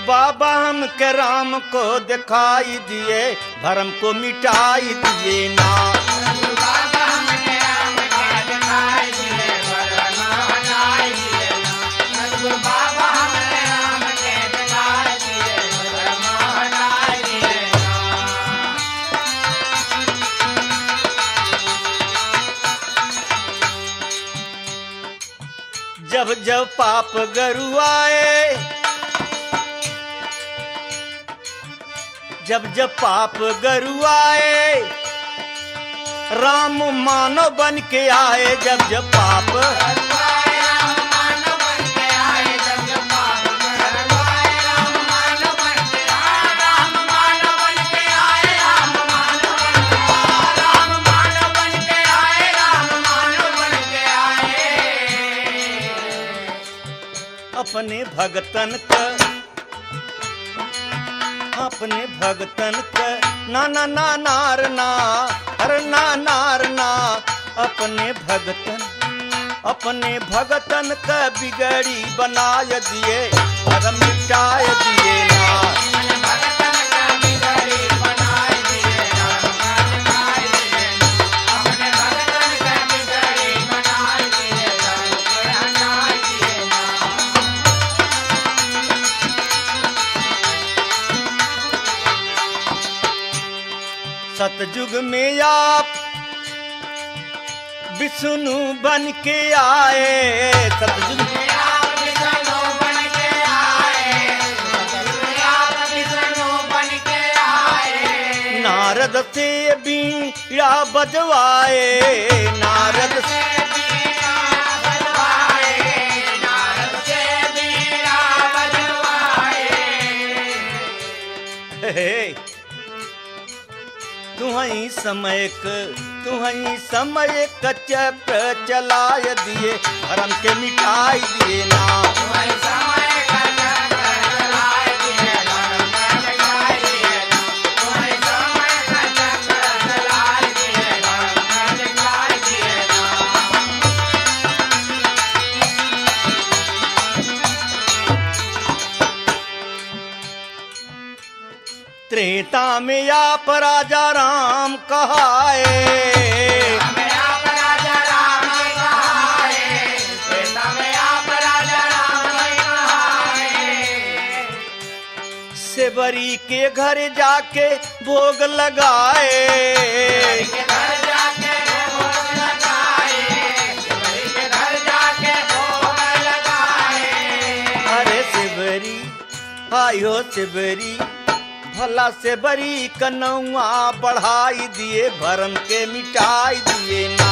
बाबा हमके राम को दिखाई दिए, भरम को मिटाई दिए ना। बाबा हमके राम को दिखाई दिए, भरम हटाई दिए ना। सद्गुरु बाबा हमके राम के दिखाई दिए, भरम हटाई दिए ना। जब जब पाप गरुआए, जब जब पाप गरुआए, राम मानव बन के आए। जब जब पाप राम मानव बन के आए, जब जब पाप गरुआए, राम मानव बन के आए, राम मानव बन के आए, राम मानव बन के आए, राम मानव बन के आए, राम मानव बन के आए। अपने भगतन का, अपने भगतन का ना ना ना नार ना, हर ना नार ना। अपने भगतन का बिगड़ी बनाय दिए, भरम मिटाय दिए ना। भगतन का बिगड़ी बनाए दिए, राम मिटाए दिए ना। अपने भगतन का बिगड़ी बनाए दिए, राम हटाए दिए ना। सतयुग में आप विष्णु बन के आए। सतयुग में आप विष्णु बन के आए, आप विष्णु बन के आए। नारद से बीड़ा बजवाए, नारद से बीड़ा बजवाए, नारद से बीड़ा बजवाए। तुहई समय का चक्र चलाय दिए, भरम के मिटाई दिए ना। तुम्हारे समय का चक्र चलाए दिए, भरम मिटाए दिए ना। तुम्हारे समय का चक्र चलाए दिए, भरम मिटाए दिए ना। त्रेता में आप राजा राम कहाए। हमें आप राजा राम कहाए, हमें आप राजा राम कहाए। सेवरी के घर जाके भोग लगाए, के घर जाके भोग लगाए, के घर जाके भोग लगाए। अरे सेवरी आयो सेवरी, भला से बरी कनौआ बढ़ाई दिए, भरम के मिटाई दिए ना।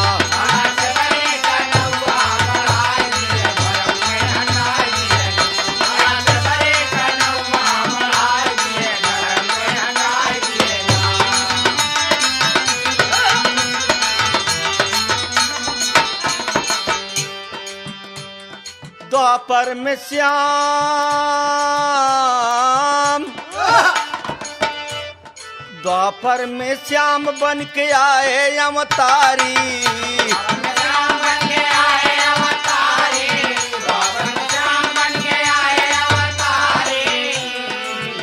द्वापर में श्याम, द्वापर में श्याम बन के आए अवतारी।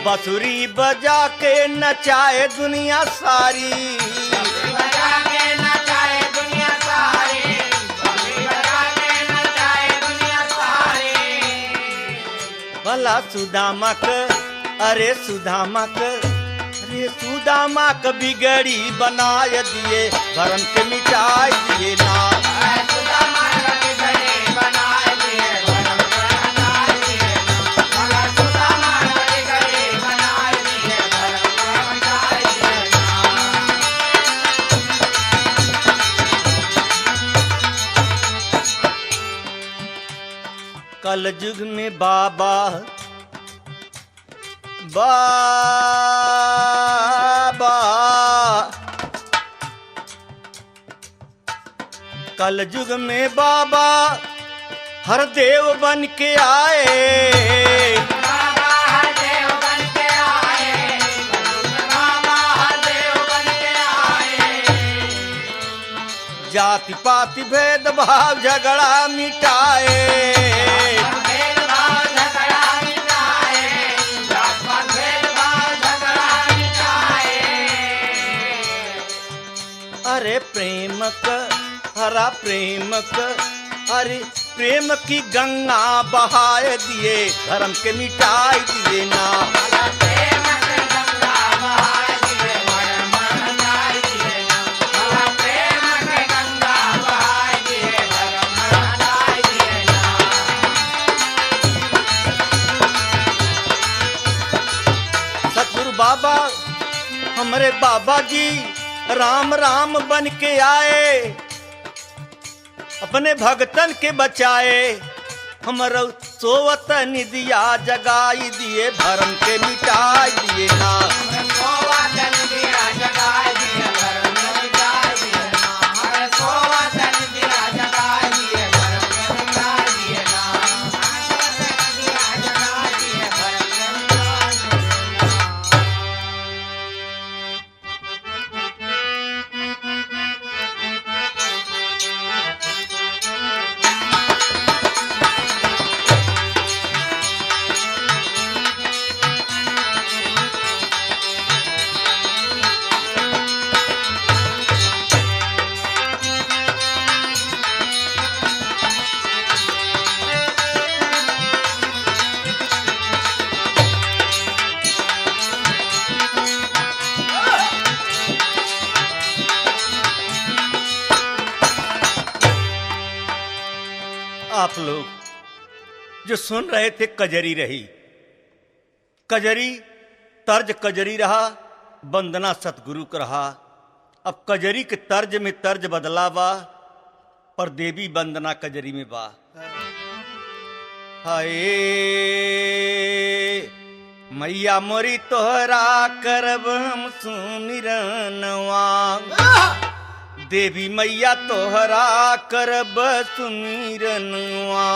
बांसुरी बजा के नचाए दुनिया सारी। भला सुदामा क, अरे सुदामा क, अरे सुदामा क बिगड़ी बनाय दिए, भरम के मिटाई दिए ना। कल युग में बाबा बाबा कल युग में बाबा हर देव बन के आए। जाति पाति भेद भाव झगड़ा मिटाए। हरा प्रेम क अरे प्रेम की गंगा बहाए दिए धर्म के मिटाई दिए ना। प्रेम के गंगा बहाए दिए धर्म मिटाई दिए ना। प्रेम के गंगा बहाए दिए धर्म मिटाई दिए ना। सतगुरु बाबा हमारे बाबा जी राम राम बन के आए, अपने भगतन के बचाए, हमर सोवत निदिया जगाई दिए भरम के मिटाई दिए ना। सोवत निदिया जगाई दिए भरम के मिटाई दिए ना। सोवत निदिया जगाई दिए भरम के मिटाई दिए ना। निदिया जगाई दिए भरम के मिटाई दिए आप लोग जो सुन रहे थे कजरी रही, कजरी तर्ज कजरी रहा, वंदना सतगुरु का रहा। अब कजरी के तर्ज में तर्ज बदला बा, पर देवी वंदना कजरी में बा। हाय मैया मोरी तोहरा करब हम सुमिरनवा, देवी मैया तोहरा करब सुमिरनवा,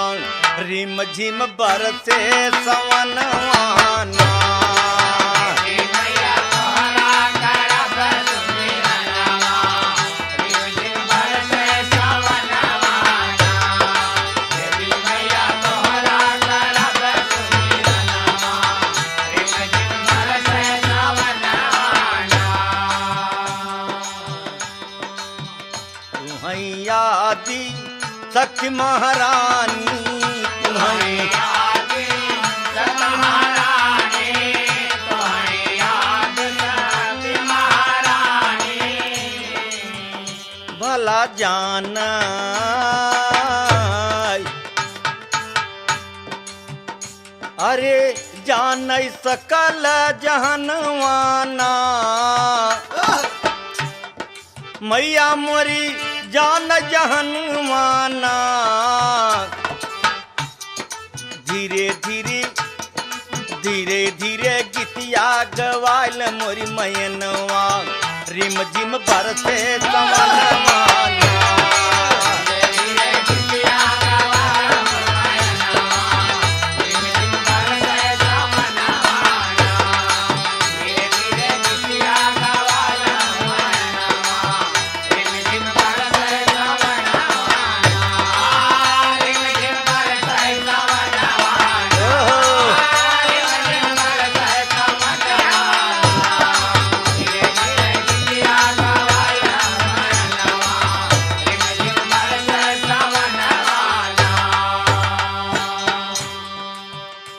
रिम झिम बरसे सवनवाना। मैया तोहरा करब सुमिरनवा, रिम झिम बरसे सवनवाना। देवी मैया तोहरा करब सुमिरनवा, रिम झिम बरसे सवनवाना। तुम्हें आदि सखी महारानी, तुम्हें भला जाना, अरे जान सकल जहनवाना। मैया मोरी जान जहनवाना, धीरे धीरे धीरे धीरे गीतिया गवाइल मोरी मैनवा, रिम झिम बरसे सवनवाना।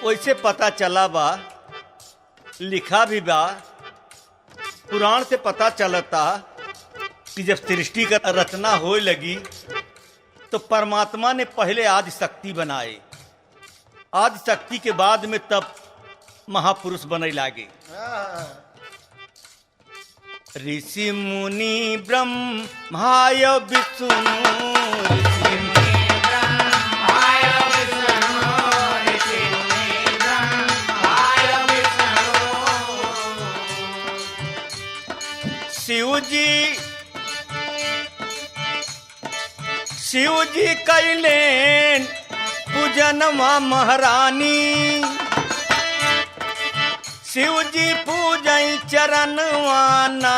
वैसे पता चला बा, लिखा भी बा, पुराण से पता चलता कि जब सृष्टि का रचना होए लगी तो परमात्मा ने पहले आदि शक्ति बनाए, आदि शक्ति के बाद में तब महापुरुष बने लागे। ऋषि मुनि ब्रह्माय विष्णु, शिव जी कैलेन पूजनवा महारानी, शिव जी पूजई चरणवाना।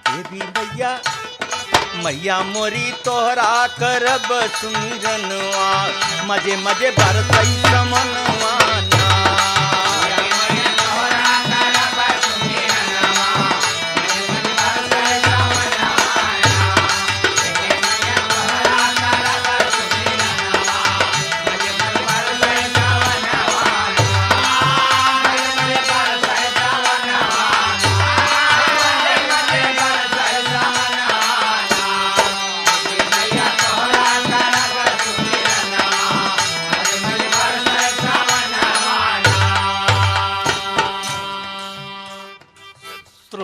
देवी मैया मैया मोरी तोहरा करब सुमिरनवा, मजे मजे बरसई समनवाना।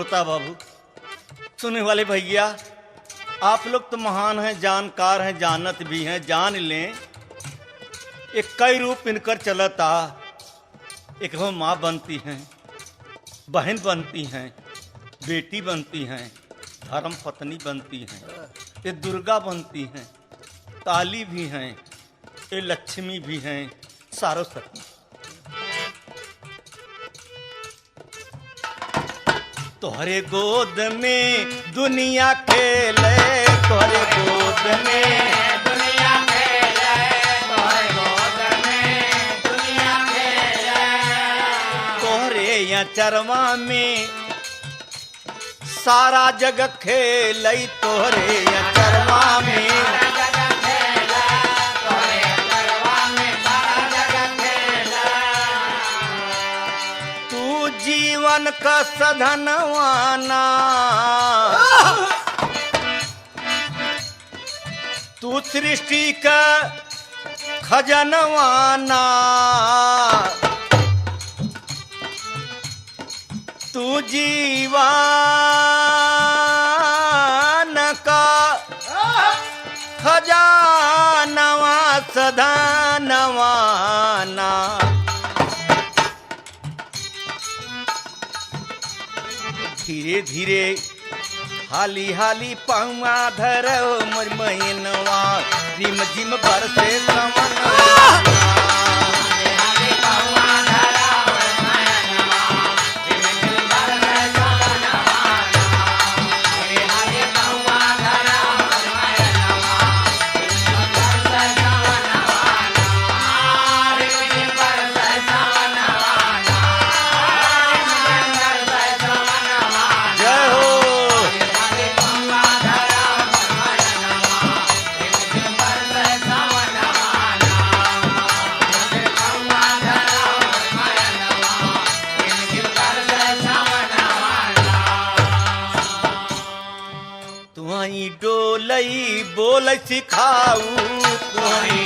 श्रोता बाबू, सुनने वाले भैया, आप लोग तो महान हैं, जानकार हैं, जानत भी हैं, जान लें एक कई रूप इनकर चलता। एक वो माँ बनती हैं, बहन बनती हैं, बेटी बनती हैं, धर्म पत्नी बनती हैं, ये दुर्गा बनती हैं, काली भी हैं, ये लक्ष्मी भी हैं, सरस्वती। तोहरे गोद में दुनिया खेले, तोहरे गोद में दुनिया खेले, तोहरे गोद में दुनिया खेले। तोहरे या चरवा में सारा जग खेले, तोहरे या चरवा में जग खेले, तोहरे चरवा में सारा जग खेले। तू जीवन का सधनवाना, तू सृष्टि का खजनवाना, तू जीवन का खजानवा सधनवाना। धीरे धीरे हाली हाली पाँवा धरो मोर मैनवा, रिम झिम बरसे समनवा। जय हो। तुहई डोलई बोल सिखाऊ, तुहई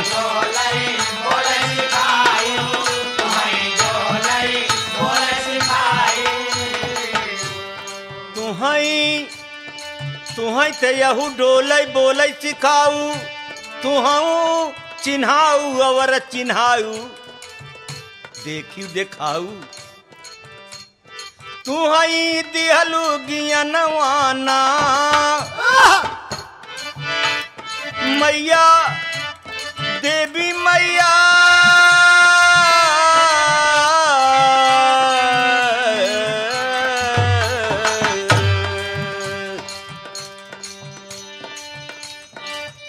तुहई तुहई ते यहू डोलई बोलई सिखाऊ, तुहऊ चिन्हाऊ और चिन्हाऊ, देखियो देखाऊ। तुहई दिहलू ज्ञानवाना, मैया देवी मैया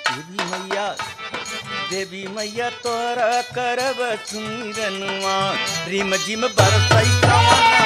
देवी मैया, देवी मैया तोरा करब सुमिरनवा, रिम झिम बरसई सवनवा।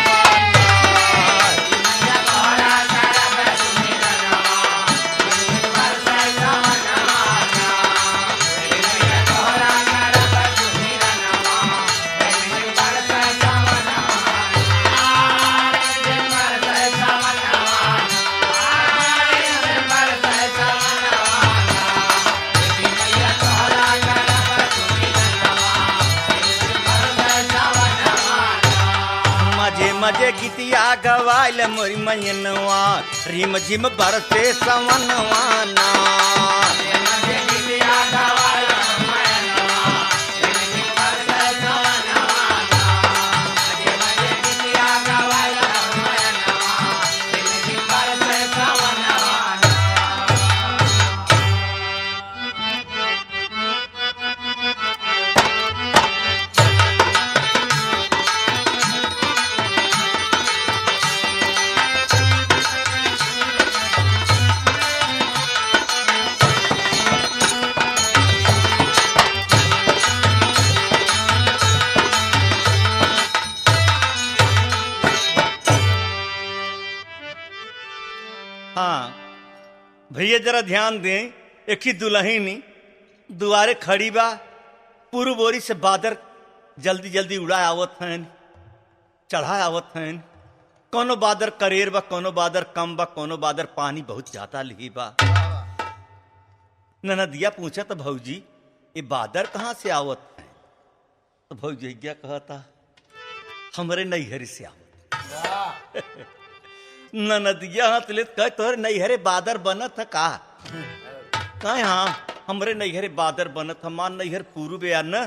मजे गीतिया गवाइल मोरी मैनवा, रिम झिम बरसे सवनवाना। हाँ भैया जरा ध्यान दें, एक ही दुल्हनी दुआरे खड़ी बा, पूर्व ओरी से बादर जल्दी जल्दी उड़ा आवत हैं, चढ़ा आवत हैं। कोनो बादर करेर बा, कोनो बादर कम बा, कोनो बादर पानी बहुत ज्यादा ली बा। ननदिया पूछा तो भौजी ये बादर कहाँ से आवत है? तो भौजैया कहता हमरे नैहर से आवत। ननदिया हंसले कह तोहरे नैहरे बादर बनत है का कहे हाँ हमरे नैहरे बादर बनत हमार नैहर पूर्व या न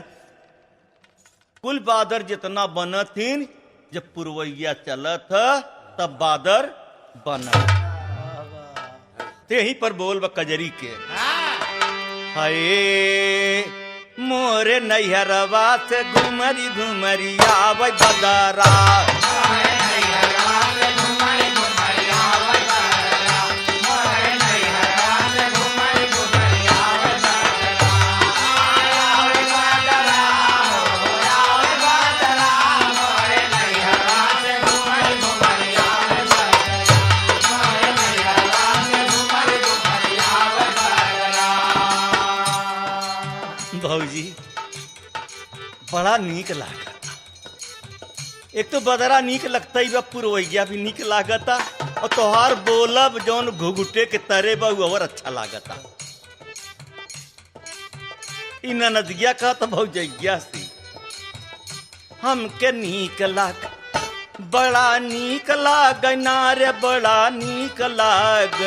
कुल बादर जितना बनथिन जब पुरवैया चलत ह तब बादर बनत ते यहीं पर बोल बा कजरी के हाय मोरे नैहरवा से घुमरी घुमरी आवे बदरा भौजी बड़ा नीक लागता एक तो बदरा नीक लगता ही पुरवैया भी नीक लागता और तोहार बोलब जौन घुघुटे के तरे बा और अच्छा लागता इ ननदिया का तो भौजैया से हमके नीक लाग बड़ा नीक लाग नारे बड़ा नीक लाग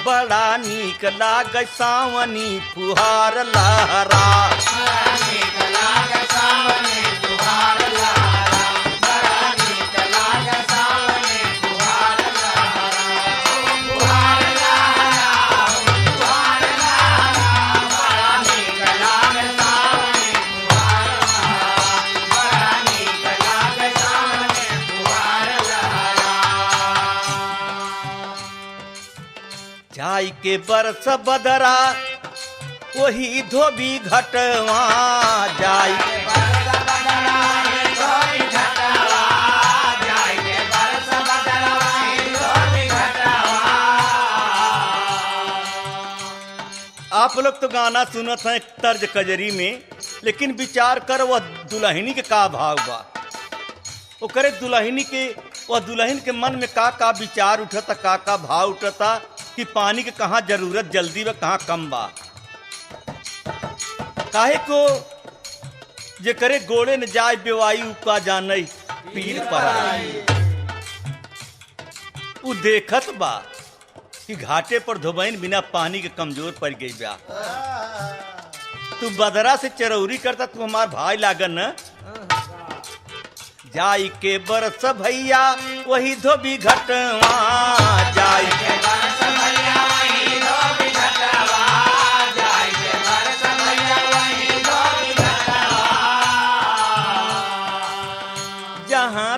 बड़ा नीक लाग सावनी फुहार लहरा जाई के बरस बदरा वही धोबी घटवा जाई आप लोग तो गाना सुनत हैं तर्ज कजरी में लेकिन विचार कर वह दुल्हनी के का भाव बा वो करे दुल्हनी के वह दुल्हन के मन में का विचार उठता का भाव उठता कि पानी के कहाँ जरूरत जल्दी बा कहाँ कम बा काहे को जे करे गोड़े न जाए बेवाई का जाने पीर पराई उ देखत बा कि घाटे पर धोबैन बिना पानी के कमजोर पड़ गई बा तू बदरा से चरौरी करता तू हमार भाई लागन न जाई के बरस भैया वही धोबी घटवा जाई के बरस भैया वही धोबी घटवा जाई के बरस भैया वही धोबी घटवा जहाँ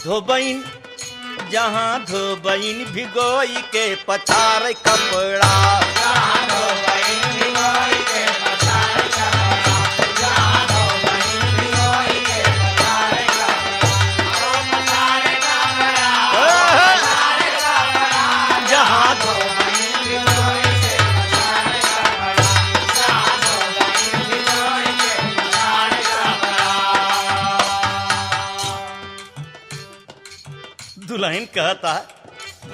धोबैन जहाँ धोबैन भिगोई के पछार कपड़ा जहाँ धोबैन भिगोई के पछार दुल्हन कहता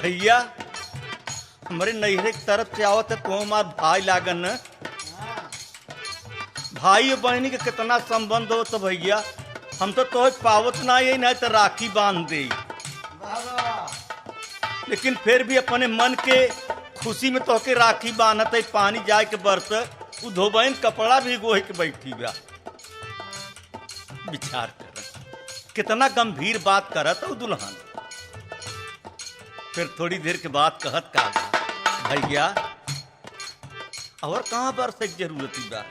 भैया हमारे नैहरे की तरफ से आवत है तो हमार भाई लागन न भाई और बहनी के कितना संबंध हो तो भैया हम तो पावत ना यही नहीं तो राखी बांध दे लेकिन फिर भी अपने मन के खुशी में तो के राखी बांधत है पानी जाए के बरस उ धोबैन कपड़ा भी गोह के बैठी बा विचार कर कितना गंभीर बात करत है दुल्हन फिर थोड़ी देर के बाद कहत का भैया और कहाँ बरस की जरूरत बा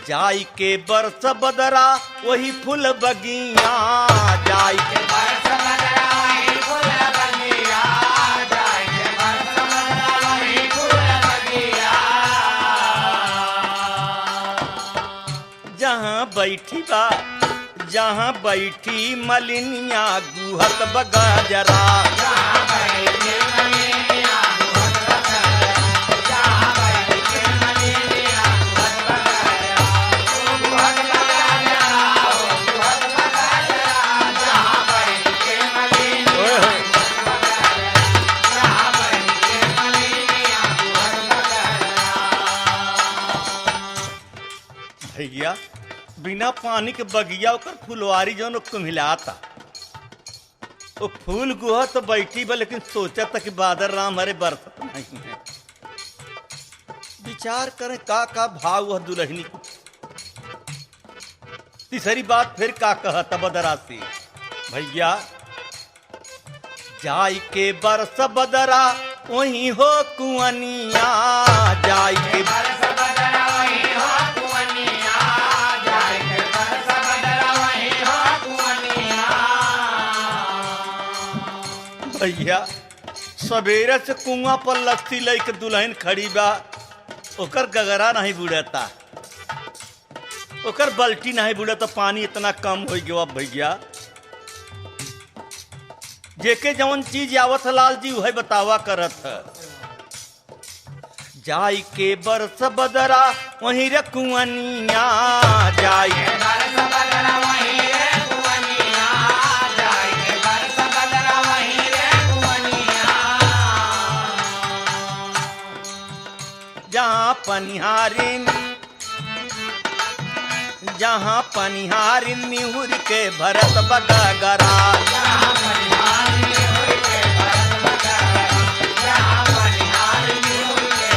जाई के बरस बदरा वही फूल बगिया जाई के बरस बदरा वही फूल बगिया जाई के बरस बदरा वही फूल बगिया जहाँ बैठी मलिनिया गुहत बगजरा भैया बिना पानी के बगिया ओकर फुलवारी जौन कुम्हिलाता वो फूल गुहा तो बैठी बा लेकिन सोचा था कि बादल राम हरे बरसत नहीं है। विचार करें का भाव वह दुल्हनी को। तीसरी बात फिर का कहता बदरा से भैया जाई के बरस बदरा वही हो कुअनिया जाई के बरस बदरा वही हो कुअनिया जाय के बरस बदरा वही हो कुअनिया। भैया सवेरे से कुआं पर लस्सी लेके दुल्हन खड़ी बा ओकर गगरा नहीं बुड़ता ओकर बल्टी नहीं बुड़ता पानी इतना कम हो गया भैया। जेके जवन चीज आवत लाल जी वही बतावा करत है। जाई के बरस बदरा वहीं रे कुअनिया जाई के बरस बदरा वही रे कुअनिया जाय के बरस बदरा वही रे कुअनिया। जहाँ पनिहारिन निहुर के भरत बगरा जहाँ पनिहारी निहुर के भरत बगरा जहाँ पनिहारी निहुर के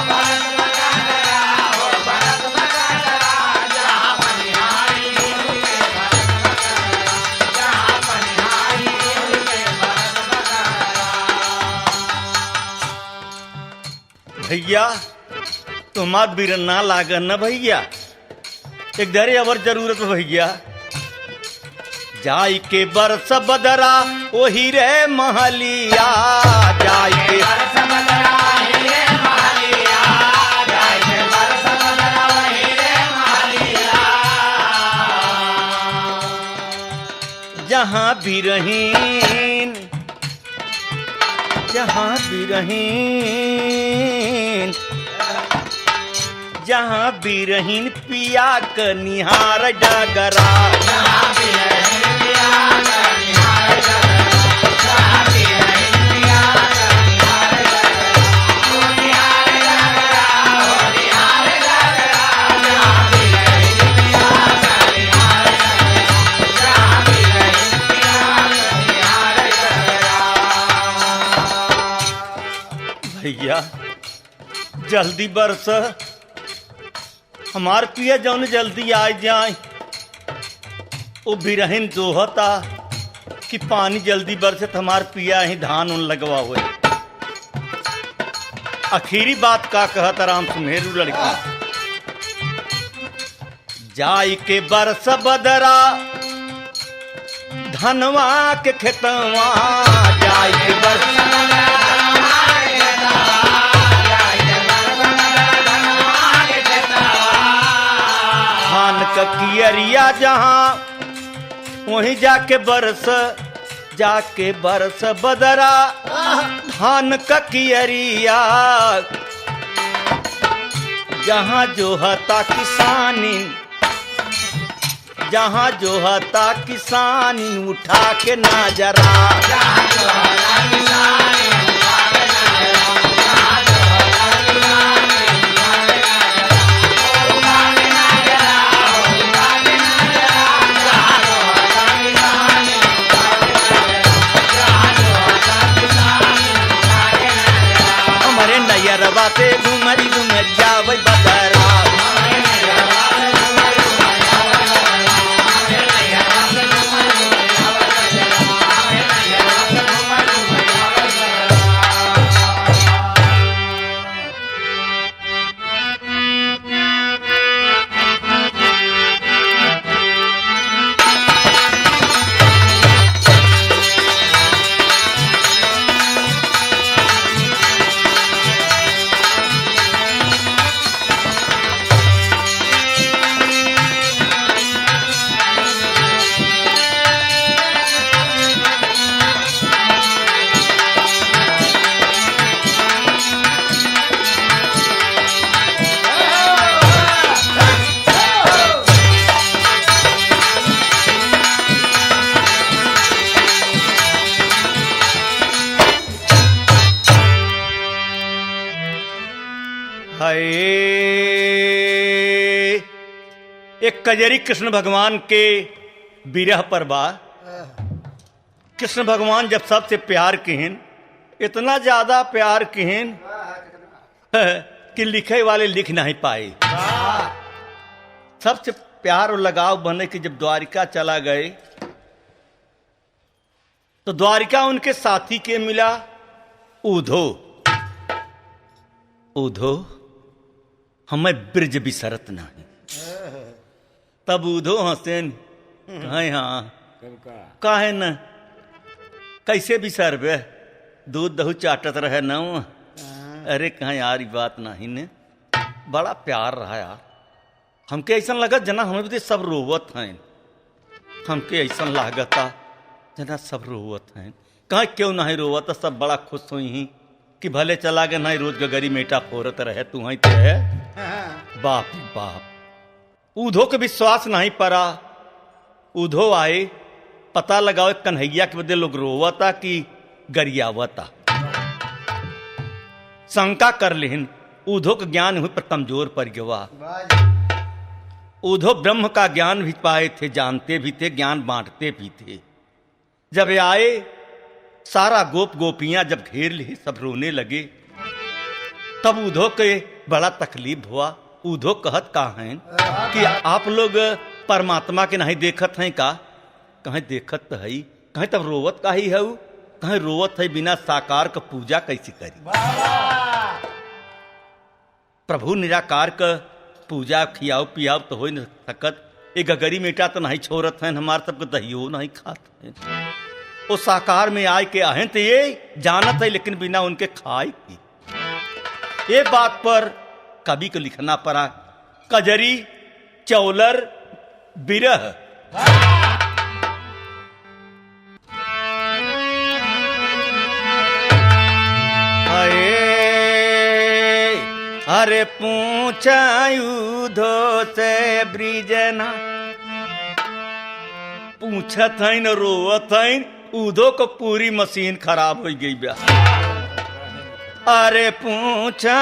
भरत बगरा ओ भरत बगरा जहाँ पनिहारी निहुर के भरत बगरा जहाँ पनिहारी निहुर के भरत बगरा। भैया तुम्हार बिरना लागन न भैया एक दरे अवर जरूरत भैया। जाई के बरस बदरा ओही रे महलिया जाई के बरस बदरा वही रे महलिया जाय के बरस बदरा वही रे महलिया। जहाँ बिरहीन जहाँ बिरहीन पिया क निहार डगरा जहाँ बिरहीन पिया क निहार डगरा जहाँ बिरहीन पिया क निहार डगरा ओ निहार डगरा ओ निहार डगरा जहाँ बिरहीन पिया क निहार डगरा जहाँ बिरहीन पिया क निहार डगरा। भैया जल्दी बरस हमार पिया जौन जल्दी आ जाए वो बिरहन जोहता कि पानी जल्दी बरसे तो हमार पिया ही धान उन लगवा हुए। आखिरी बात का कहता राम सुमेरु लड़की जाई के बरस बदरा धनवा के खेतवा जाई के बरस धान का कियरिया जहाँ वहीं जाके बरस बदरा धान का कियरिया जहाँ जो हता किसानी उठा के नाजरा हमारे नैयरवा से घुमरी जावे बदरा हाय एक कजरी कृष्ण भगवान के विरह पर बा। कृष्ण भगवान जब सबसे प्यार किहन, इतना ज्यादा प्यार किहन कि लिखे वाले लिख नहीं पाए। सबसे प्यार और लगाव बने कि जब द्वारिका चला गए तो द्वारिका उनके साथी के मिला उधो। उधो हमें ब्रज बिसरत नहीं। तब उधो हसेन कहे हाँ काहे न कैसे बिसरबे, दूध दहू चाटत रहे न। अरे कहाँ यार बात नहीं ने, बड़ा प्यार रहा यार। हमके ऐसा लगत जना हमें भी सब रोवत हैं। हमके ऐसा लागता जना सब रोवत हैं। कहाँ क्यों नहीं रोवत, सब बड़ा खुश हुई ही कि भले चला गए नहीं, रोज गगरी मेटा फोरत रहे तू ही तो है। बाप रे बाप। उधो के विश्वास नहीं पड़ा। उधो आए, पता लगाओ कन्हैया के बदले लोग रोवता कि गरियावता। शंका कर लेन, उधो का ज्ञान हुई पर कमजोर पड़ गया। उधो ब्रह्म का ज्ञान भी पाए थे, जानते भी थे, ज्ञान बांटते भी थे। जब आए सारा गोप गोपियां जब घेर ली, सब रोने लगे। तब उधो के बड़ा तकलीफ हुआ। उधो कहत का हैं कि आप लोग परमात्मा के नहीं देखत हैं का? कहीं देखत तो है, कहीं तब रोवत का ही है। कहीं रोवत है बिना साकार का पूजा कैसे करी? प्रभु निराकार का पूजा खियाओ पियाओ तो हो नहीं सकत। एक गगरी मेटा तो नहीं छोड़त हैं, हमारे सबको दहियो नहीं खात हैं। वो साकार में आए के आहें तो ये जानत है, लेकिन बिना उनके खाए की। ये बात पर कवि को लिखना पड़ा। कजरी चौलर बिरह। अरे पूछा उधो से ब्रिजना, पूछत है न रोवत है। उधो को पूरी मशीन खराब हो गई बा। अरे पूछा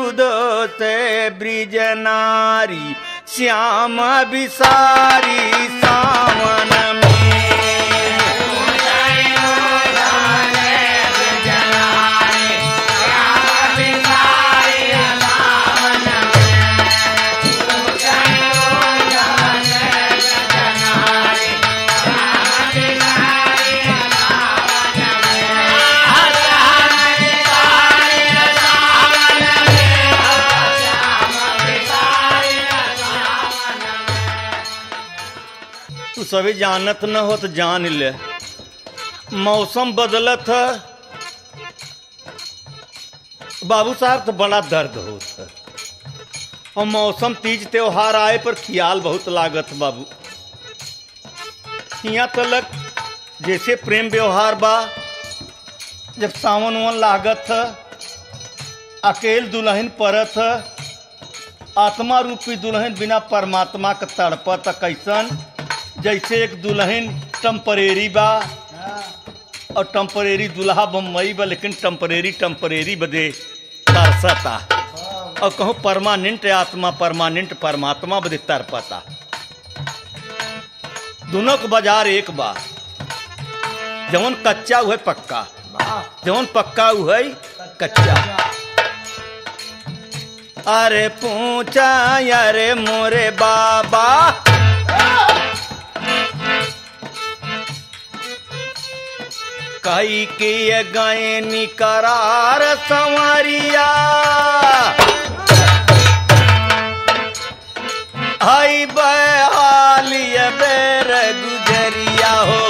उधो से ब्रिजनारी, श्याम बिसारी सावन में। तू सभी जानत न हो तो जान ले। मौसम बदलत है बाबू साहब तो बड़ा दर्द होता है। और मौसम तीज त्योहार आए पर ख्याल बहुत लागत बाबू। यहाँ तलक जैसे प्रेम व्यवहार बा, जब सावन वन लागत है, अकेल दुल्हन परत है, आत्मा रूपी दुल्हन बिना परमात्मा का तड़पत कैसन। जैसे एक दुल्हन टेम्परेरी बा और टेम्परेरी दुल्हा बम्बई बा, लेकिन टेम्परेरी बदे तरसता। और कहूँ परमानेंट आत्मा परमानेंट परमात्मा बदे तरपता। दोनों को बाजार एक बा। जवन कच्चा हुए पक्का, जवन पक्का हुए कच्चा। अरे पूछा अरे मोरे बाबा, कई के गए निकरार संवरिया। आई बहालिय बेर गुजरिया हो।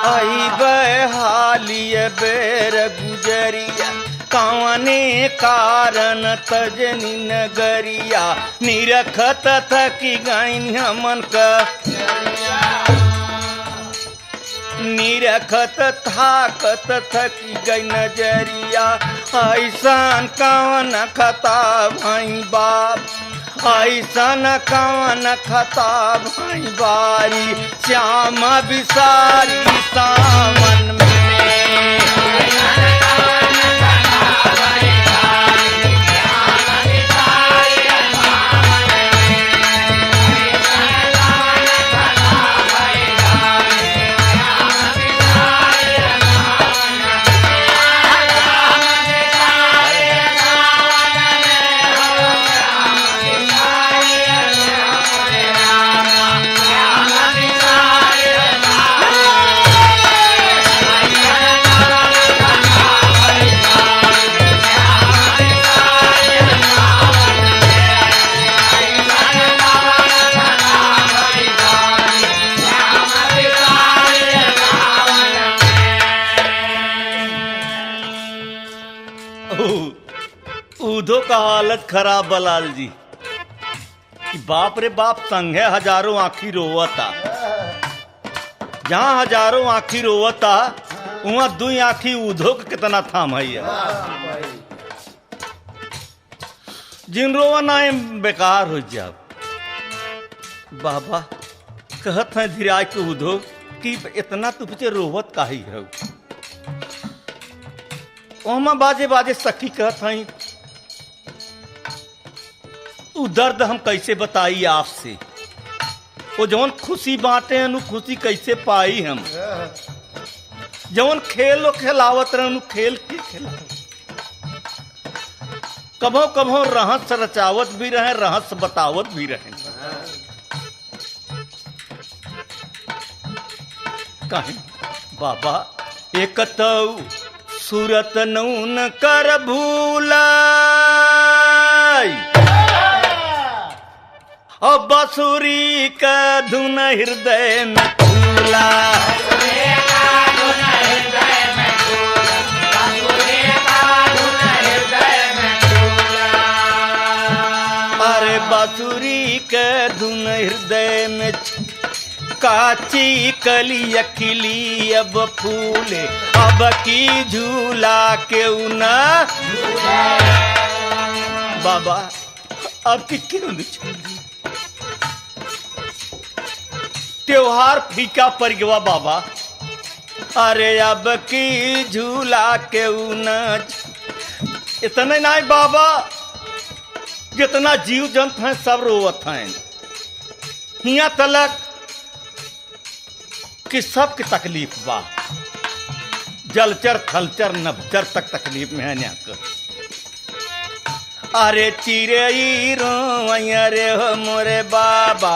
आई बहालिय बेर गुजरिया, कवने कारण तजनी नगरिया। निरखत थकी गईन हमन का, निरखत थाकत थकी गई नजरिया। ऐसन कवन खता भाई बाप, ऐसन कवन खता भाई बारी। श्याम बिसारी सावन में। उधो का हालत खराब बलाल जी कि बाप रे बाप संगे हजारों आँखी रोवता। जहाँ हजारों आँखी रोवता वहाँ दुई आँखी उधो के कितना थाम है। जिन रोवा ना बेकार हो जाओ। बाबा कहत है धीराज के उधो कि इतना तू पीछे रोवत काहे है। ओमा बाजे बाजे सखी कहत हई उ दर्द हम कैसे बताई आपसे। वो जौन खुशी बांटे अनु खुशी कैसे पाई हम। जौन खेल खिलावत रहनु खेल के खिलावत। कभो कभो रहस रचावत भी रहे रहस बतावत भी रहे। कहीं बाबा एक तो सूरत नून कर भूला और बांसुरी का धुन हृदय में फूला। अरे बांसुरी का धुन हृदय में काची कली अखिली अब फूले अब की झूला क्यों ना। बाबा अब की क्यों नहीं। त्योहार फीका पड़ गया बाबा। अरे अब की झूला क्यों ना। इतने नहीं बाबा जितना जीव जंत हैं सब रोवत हैं। हिया तलक कि सबकी तकलीफ बा। जलचर थलचर नभचर तक तकलीफ में है न्याक। अरे चिड़ई रोवैया रे हो मोरे बाबा।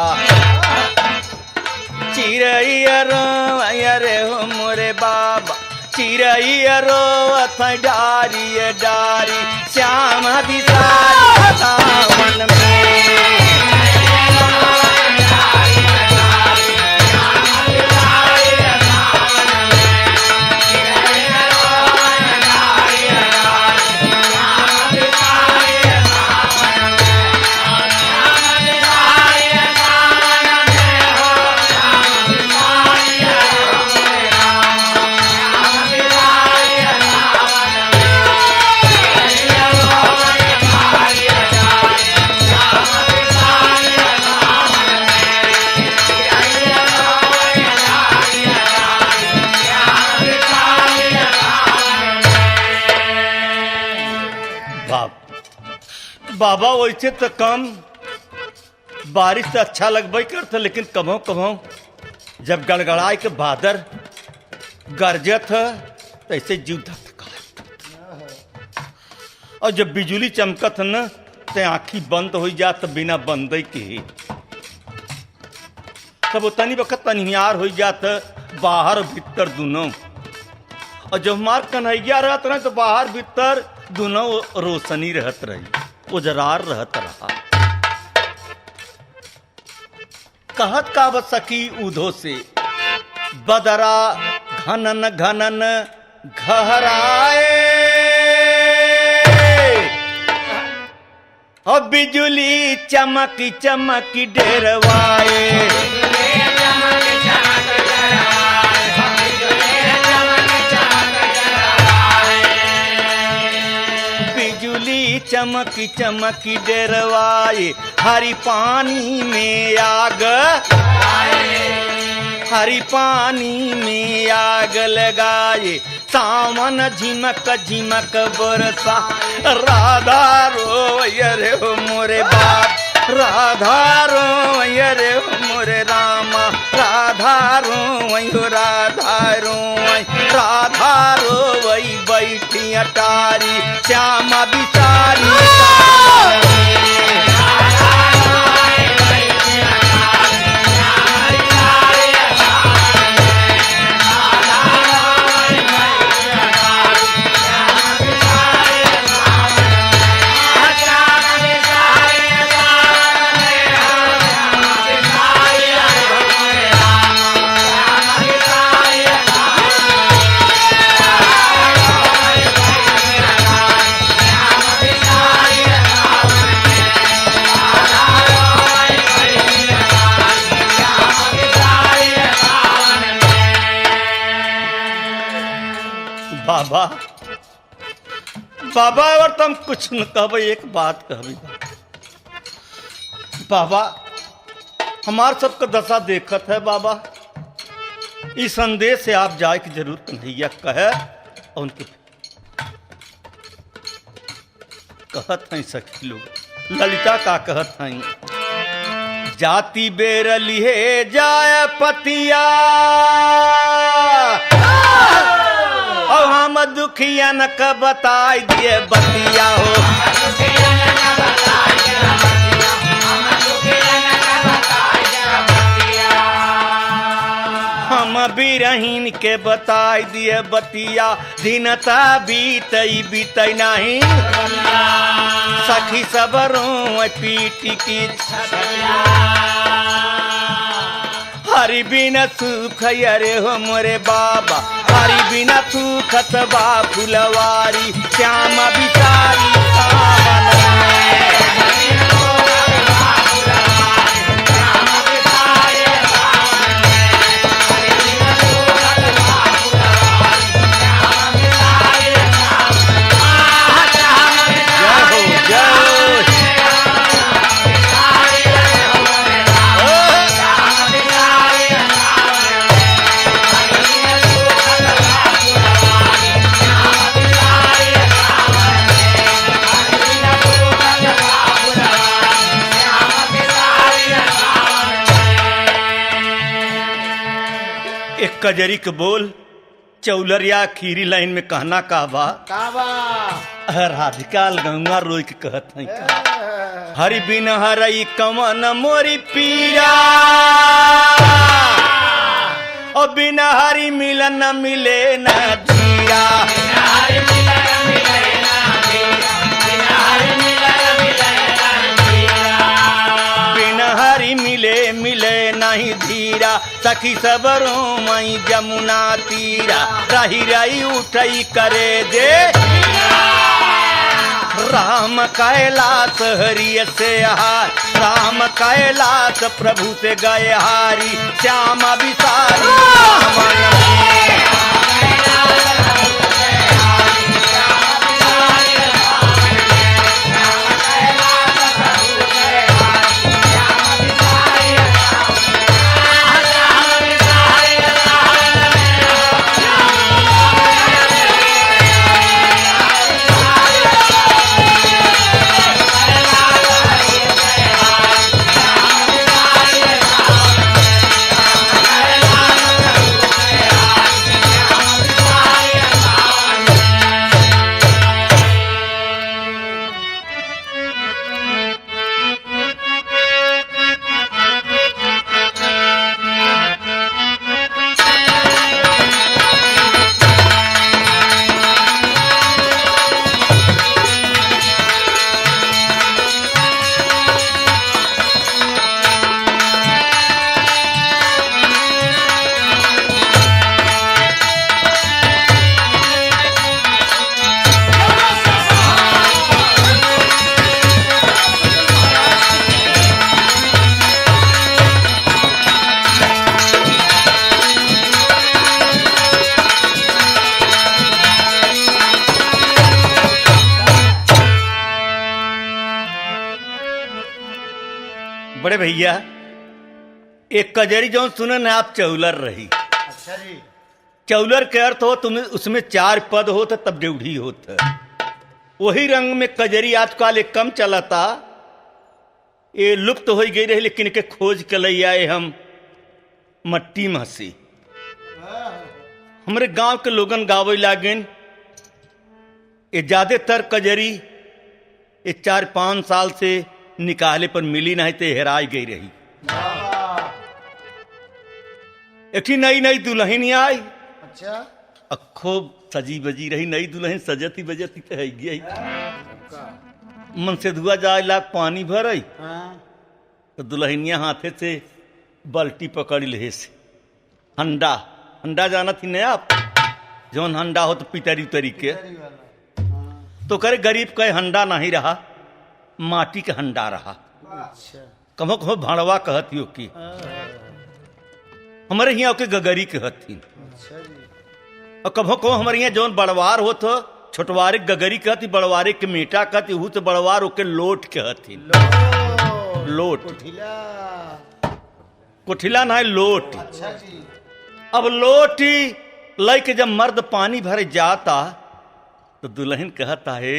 चिड़ई रोवैया रे हो मोरे बाबा। चिड़ई रोवत डारी डारी श्याम बिसारी सावन में। बाबा वैसे तो कम बारिश से अच्छा लगबे करता लेकिन कभों कभों जब गड़गड़ाए के बादर गरजत है तो ऐसे जीव धक। और जब बिजली चमकत न तो आँखी बंद हो जात बिना बंद के तब तनी वक्त तनिहार हो जात बाहर भीतर दोनों। और जब हमार कन्हैया रहत रहे तो बाहर भीतर दोनों रोशनी रहत रही उजरार रहत रहा। कहत का सखी उधो से बदरा घनन घनन घहराए और बिजुली चमक चमक डेरवाए। चमकी चमकी डरवाए हरी पानी में आग। हरी पानी में आग लगाए सावन झिमक झिमक बरसा। राधा रोवैया रे हो मोरे बाप। राधा रोवैया रे हो मोरे रामा। राधा रोवैया राधा रोवै। राधा रोवै बैठी अटारी श्यामा बिसारी बाबा बाबा और तुम कुछ न कहबे, एक बात कहबी बाबा, हमार सबका दशा देखत है बाबा। इस संदेश से आप जाए की जरूर कन्हैया कहे, और उनके कहत हैं सखी लोग। ललिता का कहत हैं, जाति बेरली है जाय पतिया, और हम दुखियन का बताई दिए बतिया हो। हम बिरहीन के बताई दिए बतिया, दिनता बीतई बीतई नहीं, सखी सबरों पीटी की हरि बिना सुख अरे हो मोरे बाबा, हरि बिना सुखत बा फुलवारी, श्याम बिसारी सावन में। एक कजरी के बोल चौलरिया खीरी लाइन में कहना का बा, राधिका गंगा रोई के कहत है का, हरि बिन हरई कमन मोरी पीरा, और बिन हरि मिलन मिले न धीरा। मिले मिले नहीं धीरा, सखी सबरों मई जमुना तीरा, रही रही उठई करे दे राम कैलाश हरिय से हार, राम कैलाश प्रभु से गए हारी, श्याम बिसारी सावन में। बड़े भैया एक कजरी जो सुनन है आप चौलर रही। अच्छा जी। चौलर के अर्थ हो तुम्हें उसमें 4 पद हो तब ड्यूढ़ी होता। वही रंग में कजरी आजकल एक कम चलाता, ये लुप्त हो गई रही, लेकिन के खोज के लिए आए हम मट्टी में हंसी। हमारे गांव के लोगन गावे लागन। ये ज्यादातर कजरी ये 4-5 साल से निकाले पर मिली नहीं तो हेराई गई रही। एक नई नई दुल्हन आई। अच्छा। खूब सजी बजी रही नई दुल्हन, सजती बजती तो है गई। मन से धुआ जाए लाग पानी भरई। तो दुल्हनिया हाथे से बाल्टी पकड़ ले से हंडा, हंडा जाना थी न आप, जौन हंडा हो तो पितरी उतरी के। तो करे गरीब कहे हंडा नहीं रहा, माटी के हंडा रहा। अच्छा। कहो कहो भाड़वा कहती हो कि हमारे यहाँ के गगरी कहती। अच्छा जी। और कभो कभो हमारे यहाँ जौन बड़वार होत हो छोटवारे गगरी कहती, बड़वारे के मीठा कहती, हूँ तो बड़वार ओके लोट कहती। लोट कोठिला ना लोट। अच्छा जी। अब लोटी लई के जब मर्द पानी भरे जाता तो दुल्हन कहता है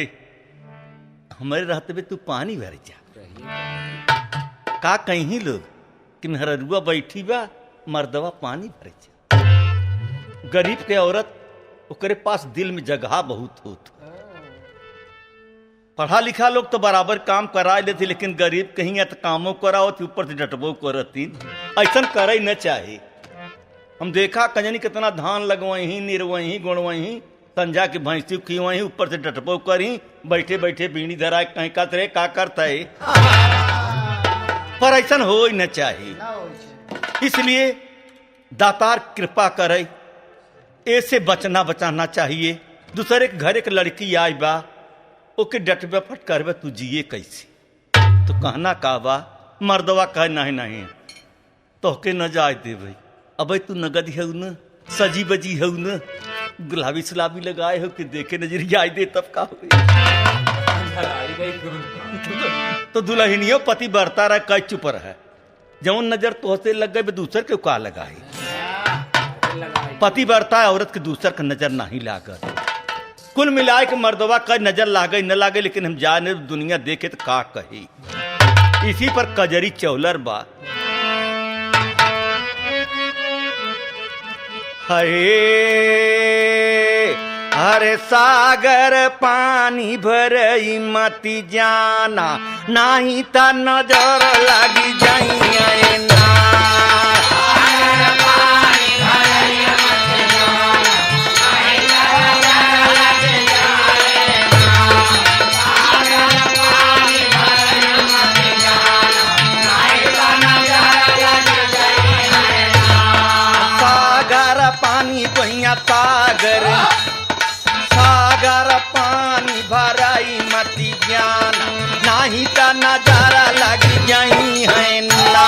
हमारे रहते में तू पानी भरे जा। का कहीं लोग कि मेहरुआ बैठी बा मर्दवा पानी भरे जा। गरीब के औरत ओकरे पास दिल में जगह बहुत होत। पढ़ा लिखा लोग तो बराबर काम करा लेते, लेकिन गरीब कहीं तो कामों कराओ थी ऊपर से डटबो करती। ऐसा करे न चाहे। हम देखा कजनी कितना धान लगवाही निरवही गुणवही संजा की भैंसी खीवही ऊपर से डटबो करी बैठे बैठे बीड़ी धरा कहीं का रे का करता है। पर ऐसा हो न चाहे। इसलिए दातार कृपा करे ऐसे बचना बचाना चाहिए। दूसरे के घर एक लड़की आई बा ओके डटबे फटकारबे तू जिए कैसे। तो कहना का बा मर्दवा कहे नहीं नहीं तो के न जाए दे भाई। अब तू नगद है न सजी बजी है न गुलाबी सलाबी लगाए हो कि देखे नजरिया आई दे तब का हो। तो दुल्हनियों पति बरता रहा कई चुप रहा। जौन नजर तोहसे लग गए दूसर के का लगाए। पति बरता है औरत के दूसर का नजर नहीं लागत। कुल मिलाए के मर्दवा का नजर लागे न लागे, लेकिन हम जाने दुनिया देखे तो का कही। इसी पर कजरी चौलर बा। हरे सागर पानी भरई मती जाना नहीं ता नजर लगी जाइए ना। सागर सागर पानी भराई मती ज्ञान नहीं ता नजारा लगी जाई है ना।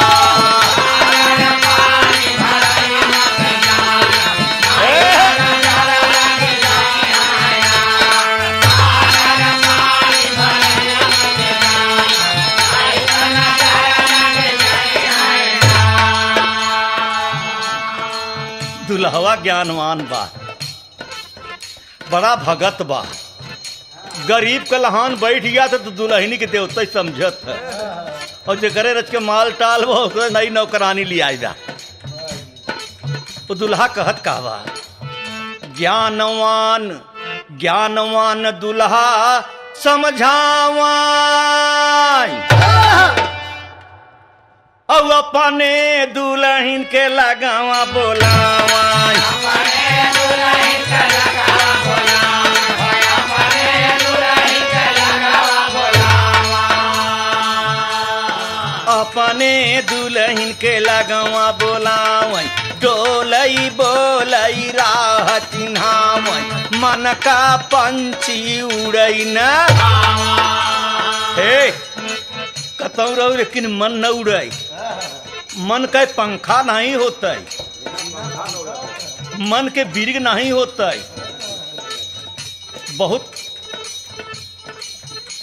दुल्हवा ज्ञानवान बा बड़ा भगत बा। गरीब का लहान बैठ गया था तो दुल्हनी के देवता ही समझत है। और जो करे रच के माल टाल वो नई नौकरानी ले आएगा। तो दुल्हा कहत कहवा ज्ञानवान ज्ञानवान दुल्हा समझावा और अपने दुल्हन के लगावा बोलावा। अपने दुल्हन के लगावा बोलावा डोलई बोलई राह चिन्हावा मन का पंछी उड़ई न। हे कतौ रहो लेकिन मन न उड़ाई। मन का पंखा नहीं होता है, मन के बिरग नहीं होता है। बहुत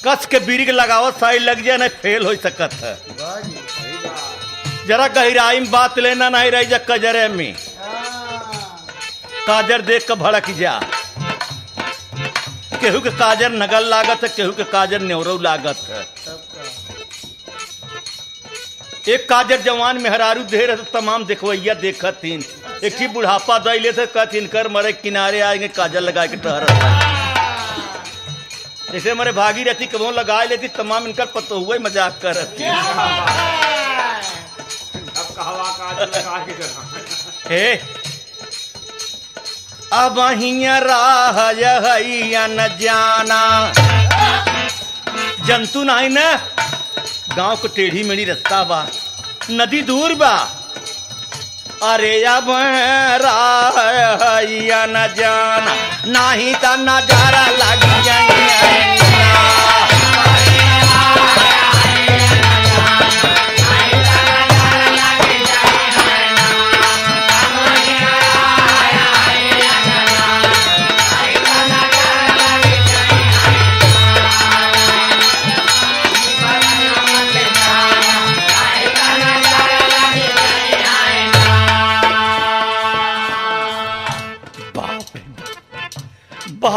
कस के बिरग लगावत साई लग जाए नहीं फेल हो सकत है। जरा गहराई में बात लेना नहीं रही जा कजरे में काजर देख के भड़क जा। केहू के काजर नगल लागत है, केहू के काजर नेवरऊ लागत है। एक काजर जवान मेहरारू देर तो तमाम देखवैया देखतीन। एक ही बुढ़ापा दैले थे कहतीन कर मरे किनारे आएंगे काजल लगा के टहर। जैसे मरे भागी रहती कबो लगा लेती तमाम इनकर पतो हुए मजाक करती। हे अब राह न जाना जंतु नहीं न। गांव को टेढ़ी मेढ़ी रास्ता बा नदी दूर बा। अरे अब राह न जाना नहीं ता नजारा लगी जाए।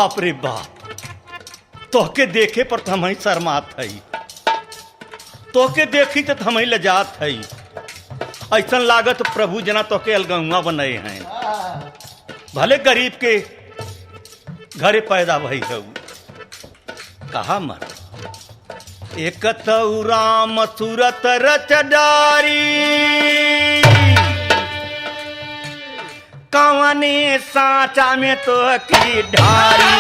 बाप रे बाप, तोहके देखे पर तो हम ही शर्मात हई, तोहके देखी तो हम ही लजात हई। ऐसा लागत प्रभु जना तोहके अलगुआ बनाए हैं। भले गरीब के घरे पैदा भई हऊ, कहा मर एक तऊ राम सूरत रच डारी, कवने साचा में तो की ढारी,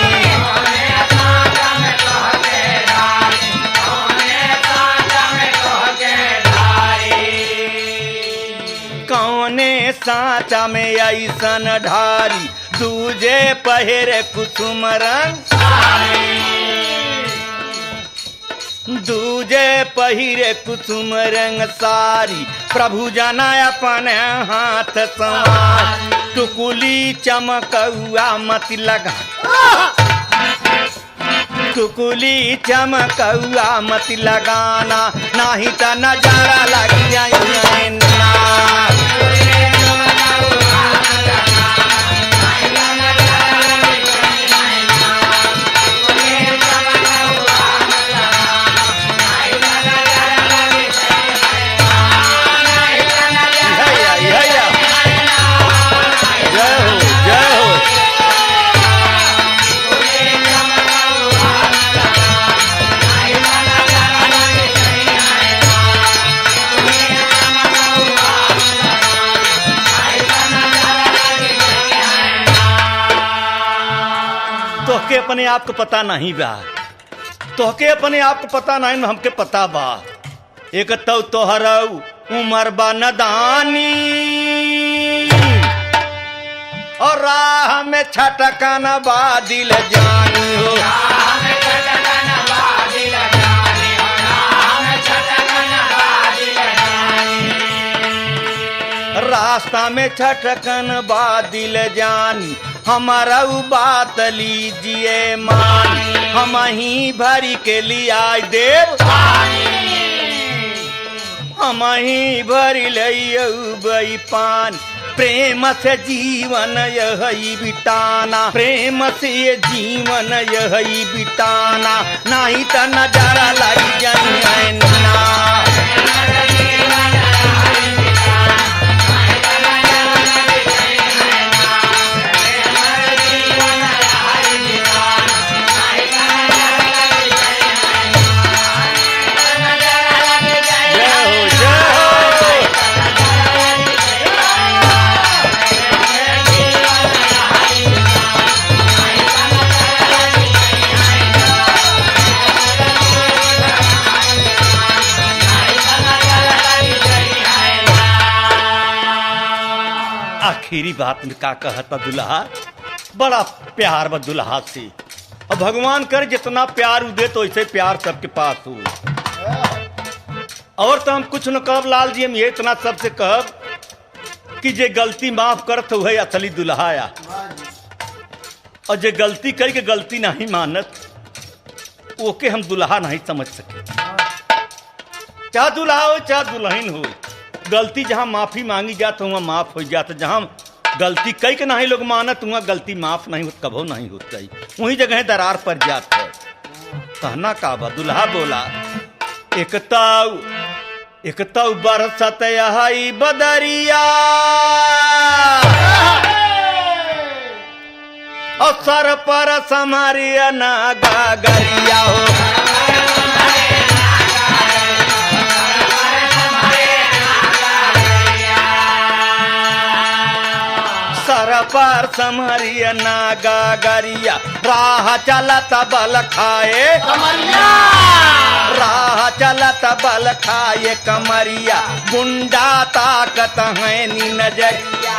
कौने साचा में ऐसन ढारी, दूजे पहिरे कुसुम रंग, दूजे पहिरे कुसुम रंग सारी, प्रभु जना अपन हाथ संवार, टुकुली चमकौआ मत लगा, टुकुली चमकौआ मत लगाना, नहीं तो नजारा लग जाए ना। तोहके अपने आप को पता नहीं बा, तोहके अपने आप को पता नहीं, हमके पता बा। एक तो तोहरऊ उमर बा नदानी, और राह में छटकन बा दिल जानी हो, रास्ता में छटकन बा दिल जानी, हमारा बात लीजिए मान, हम ही भरी के लिया देव, हम ही भरी लई पान, प्रेम से जीवन यही बिताना, प्रेम से जीवन यही बिताना, नहीं तो नजारा लग जाए ना। आखिरी बात में का कहता दुल्हा, बड़ा प्यार बा दुल्हा से, और भगवान कर जितना प्यार दे तो ऐसे प्यार सबके पास हो। और तो हम कुछ न कहब लाल जी, हम ये इतना सबसे कहब कि जे गलती माफ करत वही असली दुल्हाया, और जे गलती करी के गलती नहीं मानत ओके हम दुल्हा नहीं समझ सके। चाहे दुल्हा हो चाहे दुल्हन हो, गलती जहाँ माफी मांगी जात वहाँ माफ हो जाता, जहाँ गलती कई के नहीं लोग मानत वहाँ गलती माफ नहीं होत, कभो नहीं होता, वही जगह दरार पर जात है। कहना का बा दुल्हा बोला, एकताऊ बरसत यही बदरिया, और सर पर समारिया ना गागरिया हो, पर समरिया ना गागरिया, राह चलत बल खाए कमरिया, राह चलत बल खाए कमरिया, गुंडा ताकत है नी नजरिया,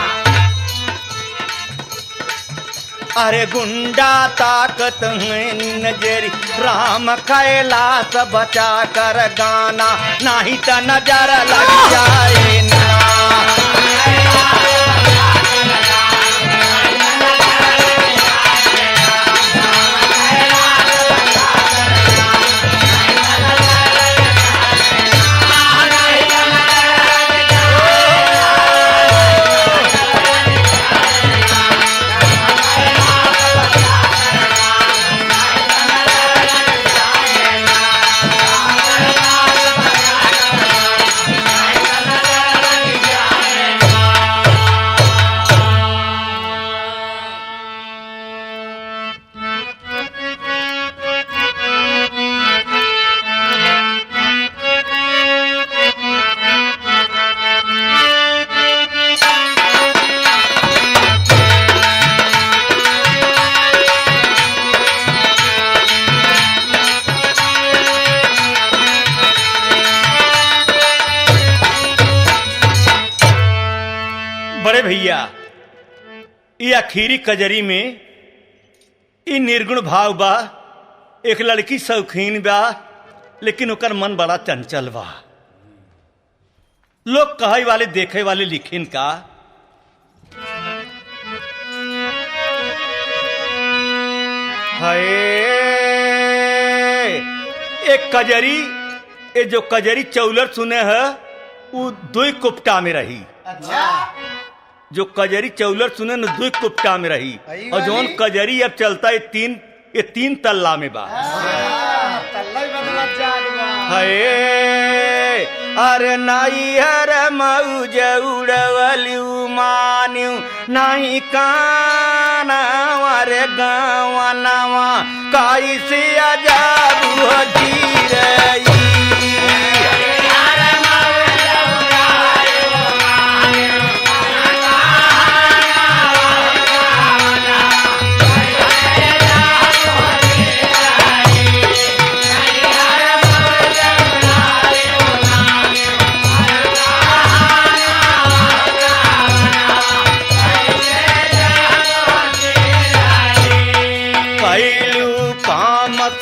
अरे गुंडा ताकत है नी नजरी, राम कैलाश बचा कर गाना, नहीं तो नजर लग जाए ना। भैया ये आखिरी कजरी में ई निर्गुण भाव बा। एक लड़की शौकीन बा लेकिन ओकर मन बड़ा चंचल बा। लोग कहे वाले देखे वाले लिखिन का हाय एक कजरी ये जो कजरी चौलर सुने है वो दो कुप्टा में रही। अच्छा जो कजरी चौलर सुने न दो कुप्टा में रही सही और जौन वाली। कजरी अब चलता है ये तीन तल्ला में बा। तल्ला बदला जात बा। हाय अरे नाई हर मौज उड़वलू मान्यू नाही काना अरे गावनवा कैसे अजाबू जीरई।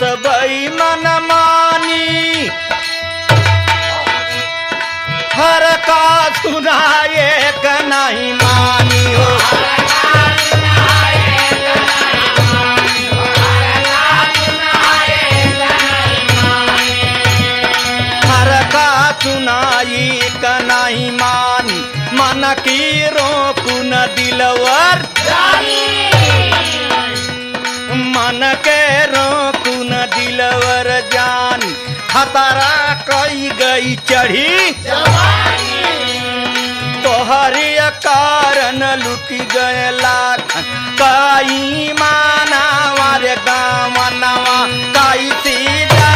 सबई मन मानी हर का सुनाए का नहीं मानी हो। हर का सुनाई का नहीं मानी मन की रोकू न दिलवर मन के रोकू न दिलवर जान खतरा कई गई चढ़ी तोहरी कारण लुटी गए लाख कई माना मारे गाँव नवा कई सीधा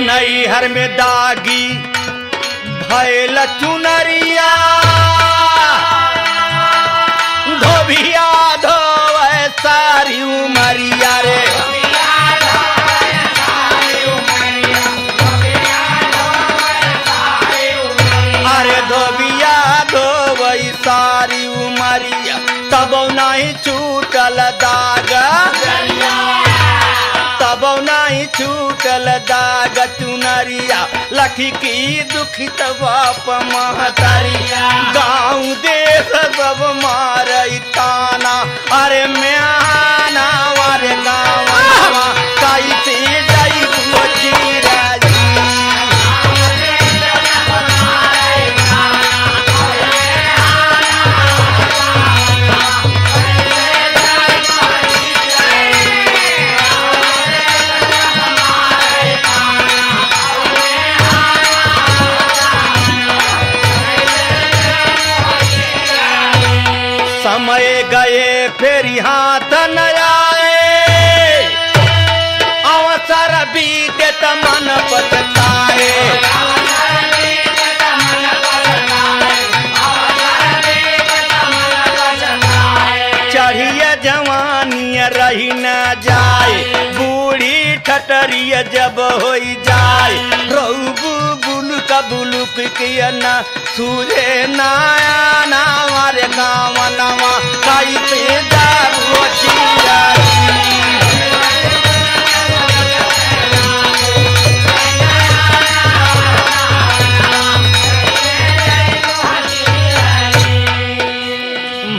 नैहर में दागी भैल चुनरिया धोबिया धोवे सारी उमरिया रे। अरे धोबिया धोवे सारी उमरिया तब नहीं छूटल दाग तब नहीं छूटल दाग चुनरिया लखी की दुखित बाप महतरिया गाँव देश सब मारे ताना अरे म्याना वारे गाँव कैसे जाई समय गए फिर हाथ न आए अवसर बीते त मन पछताए। चढ़िए जवानी रही न जाए बूढ़ी ठटरिया जब हो जाए रोबू बुलुक बुलुक किया न सूझे नाया ना मारे गाँव नवा कैसे जाबू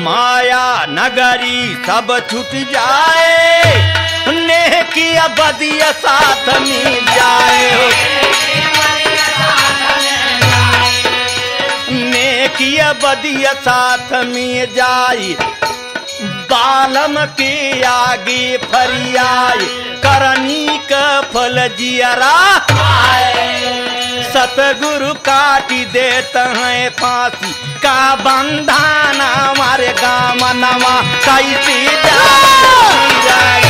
माया नगरी सब छूट जाए नेह किया बदिया साथ मिल जाए। नेकिया बदिया साथ में जाई बालम के आगे फरियाई करनी का फल जियरा सतगुरु काटी देता है फांसी का बंधाना हमारे गाँव नवा कैसे जा